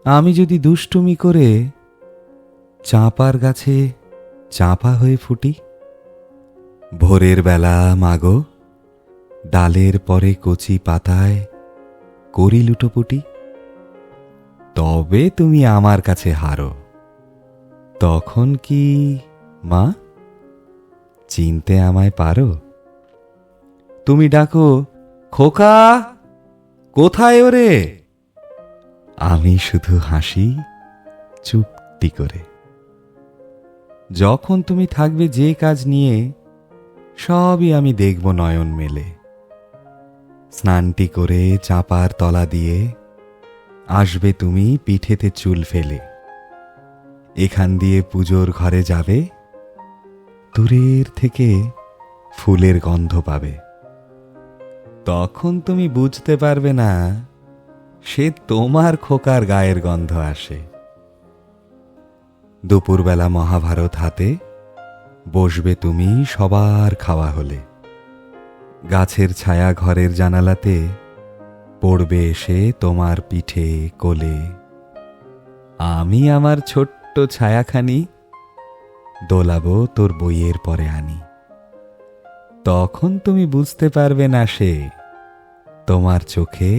আমি যদি দুষ্টুমি করে চাঁপার গাছে চাঁপা হয়ে ফুটি, ভোরের বেলা মাগো ডালের পরে কচি পাতায় করি লুটোপুটি, তবে তুমি আমার কাছে হারো। তখন কি মা চিনতে আমায় পারো? তুমি ডাকো, খোকা কোথায় ওরে? আমি শুধু হাসি চুপটি করে। যখন তুমি থাকবে যে কাজ নিয়ে, সবই আমি দেখব নয়ন মেলে। স্নানটি করে চাঁপার তলা দিয়ে আসবে তুমি পিঠেতে চুল ফেলে। এখান দিয়ে পুজোর ঘরে যাবে, দূরের থেকে ফুলের গন্ধ পাবে। তখন তুমি বুঝতে পারবে না সে তোমার খোকার গায়ের গন্ধ আসে। দুপুরবেলা মহাভারত হাতে বসবে তুমি সবার খাওয়া হলে। গাছের ছায়া ঘরের জানালাতে পড়বে এসে তোমার পিঠে কোলে। আমি আমার ছোট্ট ছায়াখানি দোলাবো তোর বইয়ের পরে আনি। তখন তুমি বুঝতে পারবে না সে তোমার চোখে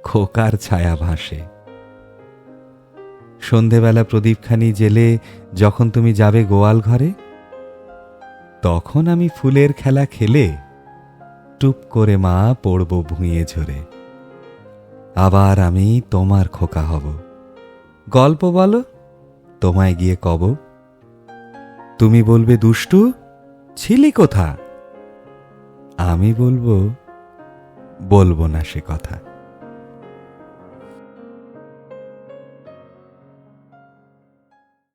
খোকার ছায়া ভাসে। সন্ধেবেলা প্রদীপখানি জেলে যখন তুমি যাবে গোয়াল ঘরে, তখন আমি ফুলের খেলা খেলে টুপ করে মা পড়ব ভুঁইয়ে ঝরে। আবার আমি তোমার খোকা হব। গল্প বলো, তোমায় গিয়ে কব। তুমি বলবে, দুষ্টু ছিলি কোথা? আমি বলবো না সে কথা।